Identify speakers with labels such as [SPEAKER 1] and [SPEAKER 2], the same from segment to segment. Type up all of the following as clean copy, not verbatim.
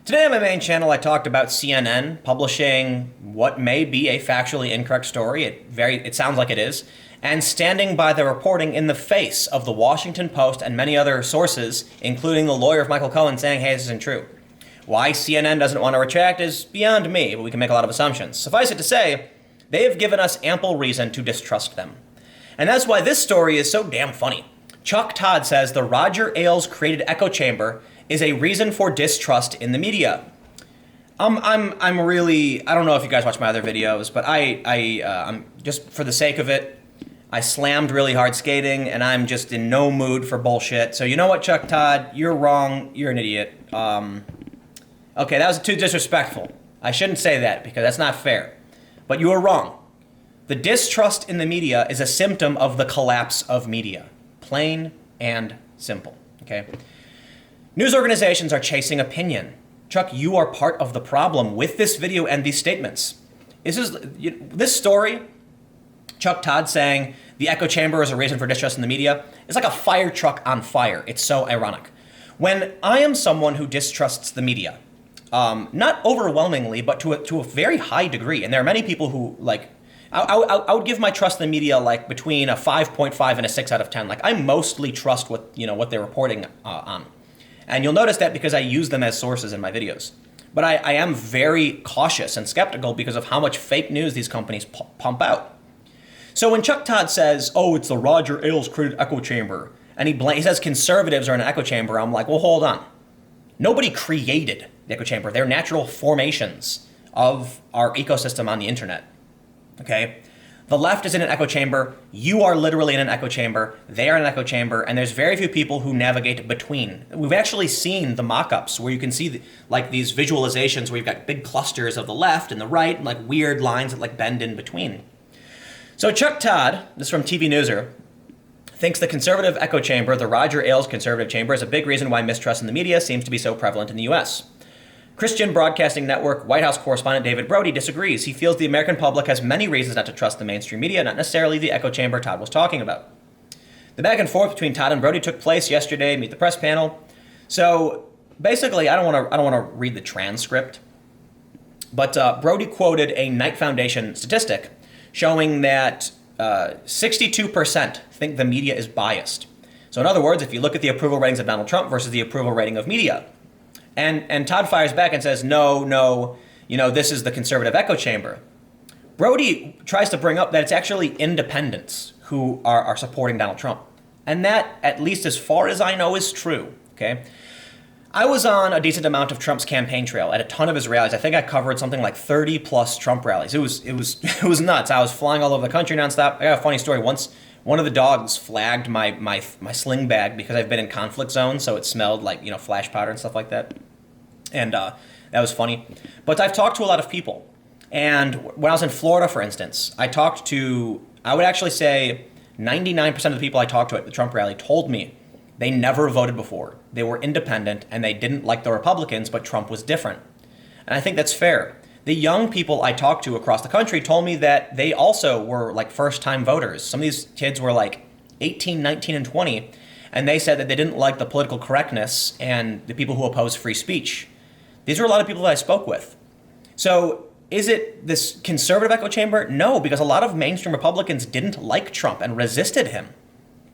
[SPEAKER 1] Today on my main channel, I talked about CNN publishing what may be a factually incorrect story. It sounds like it is, and standing by the reporting in the face of the Washington Post and many other sources, including the lawyer of Michael Cohen, saying, hey, this isn't true. Why CNN doesn't want to retract is beyond me, but we can make a lot of assumptions. Suffice it to say, they have given us ample reason to distrust them. And that's why this story is so damn funny. Chuck Todd says the Roger Ailes created echo chamber is a reason for distrust in the media. I'm really, I don't know if you guys watch my other videos, but I'm just for the sake of it, I slammed really hard skating and I'm just in no mood for bullshit. So you know what, Chuck Todd, you're wrong, you're an idiot. Okay, that was too disrespectful. I shouldn't say that because that's not fair, but you are wrong. The distrust in the media is a symptom of the collapse of media. Plain and simple, okay? News organizations are chasing opinion. Chuck, you are part of the problem with this video and these statements. This story, Chuck Todd saying the echo chamber is a reason for distrust in the media, is like a fire truck on fire. It's so ironic. When I am someone who distrusts the media, not overwhelmingly, but to a very high degree, and there are many people who, like, I would give my trust in the media like between a 5.5 and a 6 out of 10. Like, I mostly trust what they're reporting on. And you'll notice that because I use them as sources in my videos. But I am very cautious and skeptical because of how much fake news these companies pump out. So when Chuck Todd says, oh, it's the Roger Ailes created echo chamber, and he says conservatives are in an echo chamber, I'm like, well, hold on. Nobody created the echo chamber. They're natural formations of our ecosystem on the internet. Okay? The left is in an echo chamber. You are literally in an echo chamber. They are in an echo chamber. And there's very few people who navigate between. We've actually seen the mock-ups where you can see these visualizations where you've got big clusters of the left and the right and like weird lines that like bend in between. So Chuck Todd, this is from TV Newser, thinks the conservative echo chamber, the Roger Ailes conservative chamber, is a big reason why mistrust in the media seems to be so prevalent in the U.S. Christian Broadcasting Network White House correspondent David Brody disagrees. He feels the American public has many reasons not to trust the mainstream media, not necessarily the echo chamber Todd was talking about. The back and forth between Todd and Brody took place yesterday, Meet the Press panel. So basically, I don't want to read the transcript, but Brody quoted a Knight Foundation statistic showing that 62% think the media is biased. So in other words, if you look at the approval ratings of Donald Trump versus the approval rating of media, and Todd fires back and says, no, this is the conservative echo chamber. Brody tries to bring up that it's actually independents who are supporting Donald Trump. And that, at least as far as I know, is true, okay? I was on a decent amount of Trump's campaign trail at a ton of his rallies. I think I covered something like 30 plus Trump rallies. It was nuts. I was flying all over the country nonstop. I got a funny story. Once one of the dogs flagged my sling bag because I've been in conflict zones, so it smelled like, flash powder and stuff like that. And that was funny. But I've talked to a lot of people. And when I was in Florida, for instance, I would actually say 99% of the people I talked to at the Trump rally told me they never voted before. They were independent and they didn't like the Republicans, but Trump was different. And I think that's fair. The young people I talked to across the country told me that they also were like first-time voters. Some of these kids were like 18, 19, and 20, and they said that they didn't like the political correctness and the people who oppose free speech. These were a lot of people that I spoke with. So is it this conservative echo chamber? No, because a lot of mainstream Republicans didn't like Trump and resisted him.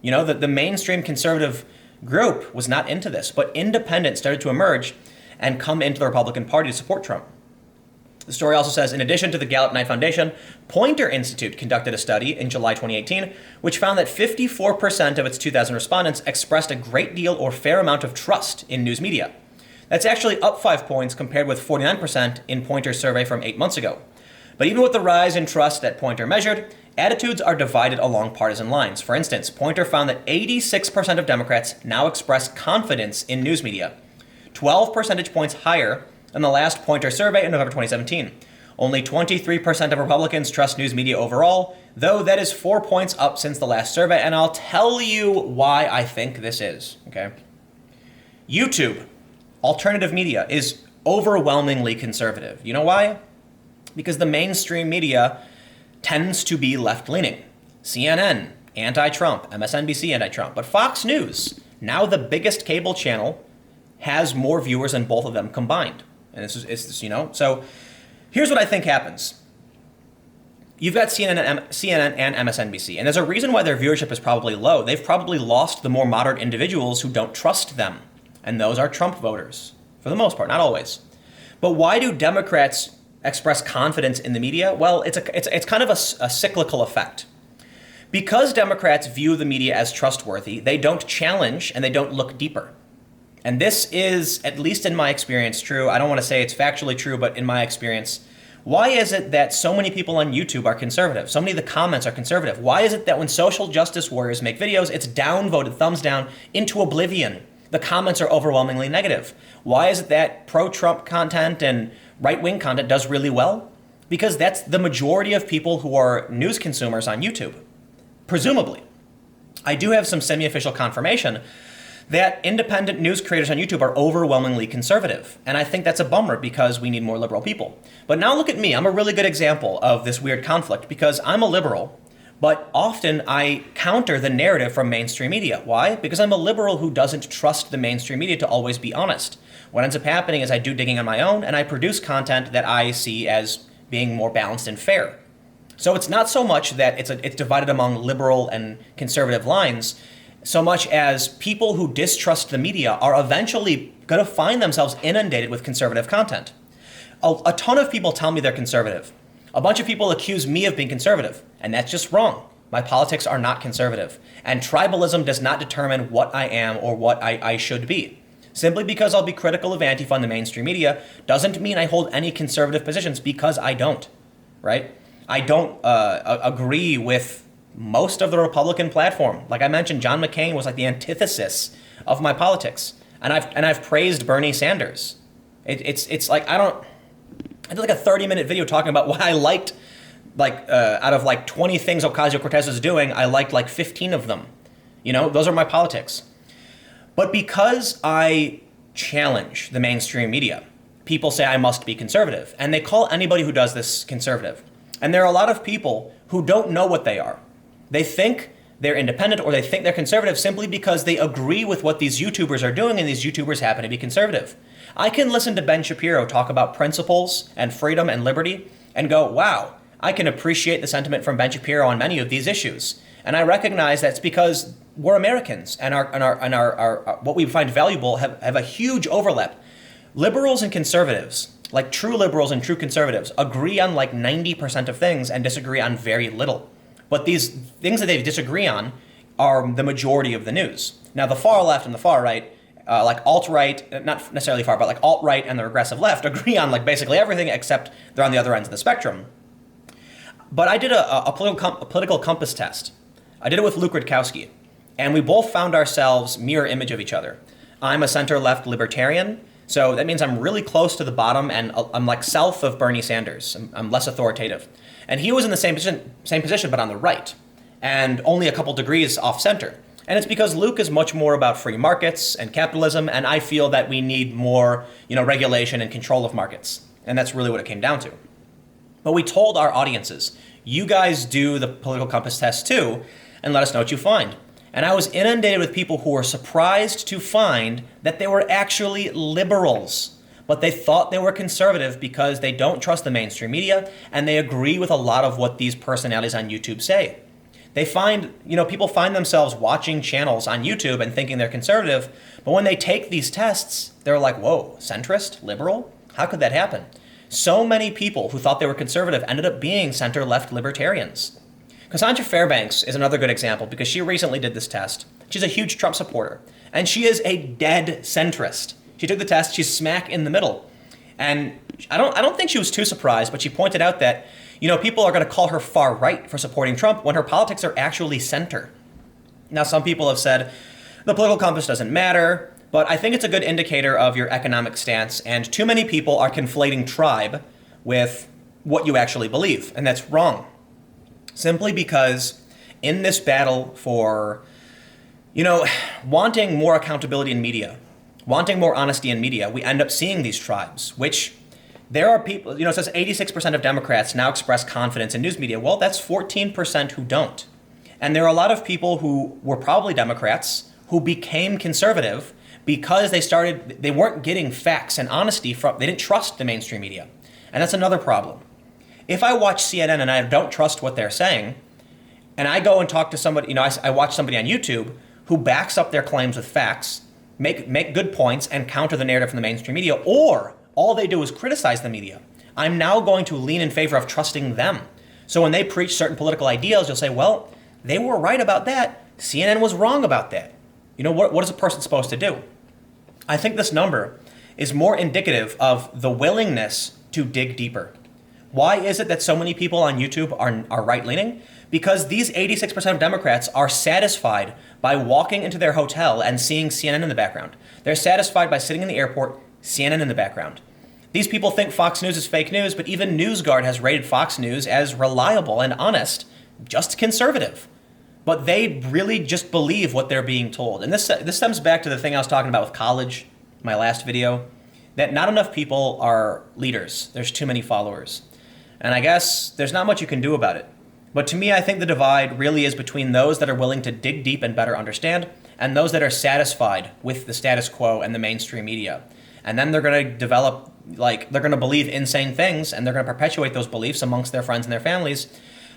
[SPEAKER 1] The mainstream conservative group was not into this, but independents started to emerge and come into the Republican Party to support Trump. The story also says, in addition to the Gallup Knight Foundation, Poynter Institute conducted a study in July 2018, which found that 54% of its 2,000 respondents expressed a great deal or fair amount of trust in news media. That's actually up 5 points compared with 49% in Poynter's survey from 8 months ago. But even with the rise in trust that Poynter measured, attitudes are divided along partisan lines. For instance, Poynter found that 86% of Democrats now express confidence in news media, 12 percentage points higher than the last Poynter survey in November 2017. Only 23% of Republicans trust news media overall, though that is 4 points up since the last survey, and I'll tell you why I think this is, okay? YouTube, alternative media, is overwhelmingly conservative. You know why? Because the mainstream media tends to be left-leaning. CNN, anti-Trump, MSNBC, anti-Trump. But Fox News, now the biggest cable channel, has more viewers than both of them combined. And so here's what I think happens. You've got CNN and MSNBC, and there's a reason why their viewership is probably low. They've probably lost the more moderate individuals who don't trust them, and those are Trump voters, for the most part, not always. But why do Democrats express confidence in the media? Well, it's kind of a cyclical effect. Because Democrats view the media as trustworthy, they don't challenge and they don't look deeper. And this is, at least in my experience, true. I don't want to say it's factually true, but in my experience, why is it that so many people on YouTube are conservative? So many of the comments are conservative. Why is it that when social justice warriors make videos, it's downvoted, thumbs down, into oblivion? The comments are overwhelmingly negative. Why is it that pro-Trump content and right-wing content does really well? Because that's the majority of people who are news consumers on YouTube, presumably. I do have some semi-official confirmation that independent news creators on YouTube are overwhelmingly conservative. And I think that's a bummer because we need more liberal people. But now look at me. I'm a really good example of this weird conflict because I'm a liberal, but often I counter the narrative from mainstream media. Why? Because I'm a liberal who doesn't trust the mainstream media to always be honest. What ends up happening is I do digging on my own and I produce content that I see as being more balanced and fair. So it's not so much that it's divided among liberal and conservative lines, so much as people who distrust the media are eventually going to find themselves inundated with conservative content. A ton of people tell me they're conservative. A bunch of people accuse me of being conservative, and that's just wrong. My politics are not conservative, and tribalism does not determine what I am or what I should be. Simply because I'll be critical of Antifa in the mainstream media doesn't mean I hold any conservative positions, because I don't, right? I don't agree with most of the Republican platform. Like I mentioned, John McCain was like the antithesis of my politics, and I've praised Bernie Sanders. It's like I did like a 30-minute video talking about why I liked out of like 20 things Ocasio-Cortez was doing, I liked like 15 of them. Those are my politics. But because I challenge the mainstream media, people say I must be conservative, and they call anybody who does this conservative. And there are a lot of people who don't know what they are. They think they're independent or they think they're conservative simply because they agree with what these YouTubers are doing and these YouTubers happen to be conservative. I can listen to Ben Shapiro talk about principles and freedom and liberty and go, wow, I can appreciate the sentiment from Ben Shapiro on many of these issues. And I recognize that's because we're Americans and our what we find valuable have a huge overlap. Liberals and conservatives, like true liberals and true conservatives, agree on like 90% of things and disagree on very little. But these things that they disagree on are the majority of the news. Now, the far left and the far right, like alt-right, not necessarily far, but like alt-right and the regressive left agree on like basically everything except they're on the other ends of the spectrum. But I did a political compass test. I did it with Luke Rudkowski, and we both found ourselves mirror image of each other. I'm a center-left libertarian, so that means I'm really close to the bottom, and I'm like south of Bernie Sanders. I'm less authoritative. And he was in the same position, but on the right, and only a couple degrees off center. And it's because Luke is much more about free markets and capitalism, and I feel that we need more, regulation and control of markets. And that's really what it came down to. But we told our audiences, you guys do the political compass test too, and let us know what you find. And I was inundated with people who were surprised to find that they were actually liberals, but they thought they were conservative because they don't trust the mainstream media, and they agree with a lot of what these personalities on YouTube say. They find, people find themselves watching channels on YouTube and thinking they're conservative, but when they take these tests, they're like, whoa, centrist, liberal? How could that happen? So many people who thought they were conservative ended up being center-left libertarians. Cassandra Fairbanks is another good example because she recently did this test. She's a huge Trump supporter, and she is a dead centrist. She took the test, she's smack in the middle. And I don't think she was too surprised, but she pointed out that, people are going to call her far right for supporting Trump when her politics are actually center. Now, some people have said the political compass doesn't matter, but I think it's a good indicator of your economic stance, and too many people are conflating tribe with what you actually believe, and that's wrong. Simply because in this battle for, wanting more accountability in media, wanting more honesty in media, we end up seeing these tribes, which there are people, it says 86% of Democrats now express confidence in news media. Well, that's 14% who don't. And there are a lot of people who were probably Democrats who became conservative because they weren't getting facts and honesty they didn't trust the mainstream media. And that's another problem. If I watch CNN and I don't trust what they're saying, and I go and talk to somebody, I watch somebody on YouTube who backs up their claims with facts, make good points, and counter the narrative from the mainstream media, or all they do is criticize the media, I'm now going to lean in favor of trusting them. So when they preach certain political ideals, you'll say, well, they were right about that. CNN was wrong about that. What is a person supposed to do? I think this number is more indicative of the willingness to dig deeper. Why is it that so many people on YouTube are right-leaning? Because these 86% of Democrats are satisfied by walking into their hotel and seeing CNN in the background. They're satisfied by sitting in the airport, CNN in the background. These people think Fox News is fake news, but even NewsGuard has rated Fox News as reliable and honest, just conservative. But they really just believe what they're being told. And this stems back to the thing I was talking about with college, my last video, that not enough people are leaders. There's too many followers. And I guess there's not much you can do about it. But to me, I think the divide really is between those that are willing to dig deep and better understand, and those that are satisfied with the status quo and the mainstream media. And then they're going to develop, they're going to believe insane things, and they're going to perpetuate those beliefs amongst their friends and their families.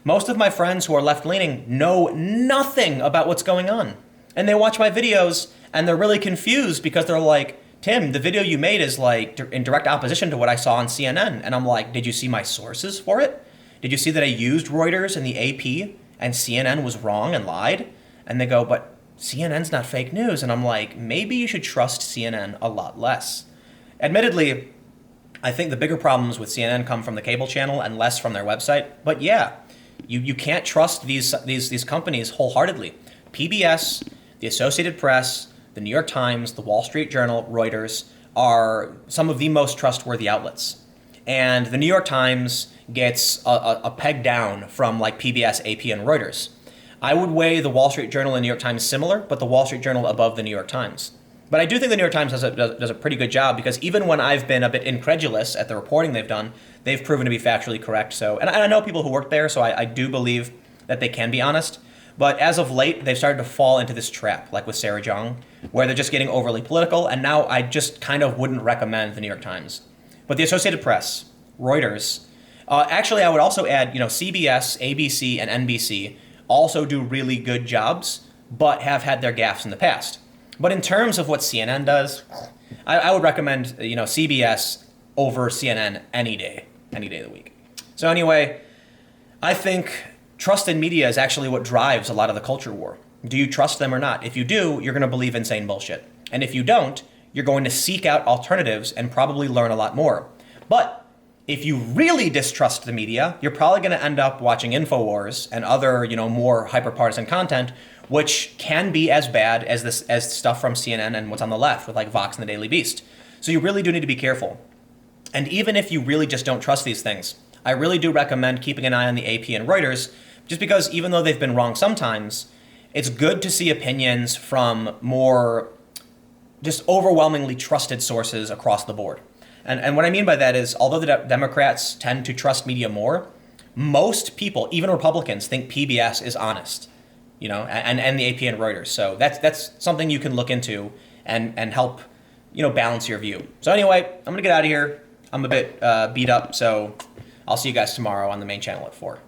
[SPEAKER 1] Most of my friends who are left-leaning know nothing about what's going on. And they watch my videos, and they're really confused because they're like, Tim, the video you made is in direct opposition to what I saw on CNN. And I'm like, did you see my sources for it? Did you see that I used Reuters and the AP and CNN was wrong and lied? And they go, but CNN's not fake news. And I'm like, maybe you should trust CNN a lot less. Admittedly, I think the bigger problems with CNN come from the cable channel and less from their website. But yeah, you can't trust these companies wholeheartedly. PBS, the Associated Press, the New York Times, the Wall Street Journal, Reuters are some of the most trustworthy outlets. And the New York Times gets a peg down from PBS, AP, and Reuters. I would weigh the Wall Street Journal and New York Times similar, but the Wall Street Journal above the New York Times. But I do think the New York Times does a pretty good job, because even when I've been a bit incredulous at the reporting they've done, they've proven to be factually correct. So, and I know people who work there, so I do believe that they can be honest. But as of late, they've started to fall into this trap, like with Sarah Jong, where they're just getting overly political, and now I just kind of wouldn't recommend the New York Times. But the Associated Press, Reuters, actually I would also add, CBS, ABC, and NBC also do really good jobs, but have had their gaffes in the past. But in terms of what CNN does, I would recommend, CBS over CNN any day of the week. So anyway, I think trust in media is actually what drives a lot of the culture war. Do you trust them or not? If you do, you're going to believe insane bullshit. And if you don't, you're going to seek out alternatives and probably learn a lot more. But if you really distrust the media, you're probably going to end up watching InfoWars and other, more hyper-partisan content, which can be as bad as stuff from CNN and what's on the left with Vox and the Daily Beast. So you really do need to be careful. And even if you really just don't trust these things, I really do recommend keeping an eye on the AP and Reuters, just because even though they've been wrong sometimes, it's good to see opinions from more just overwhelmingly trusted sources across the board. And what I mean by that is, although the Democrats tend to trust media more, most people, even Republicans, think PBS is honest, and the AP and Reuters. So that's something you can look into and help, balance your view. So anyway, I'm going to get out of here. I'm a bit beat up, so I'll see you guys tomorrow on the main channel at 4.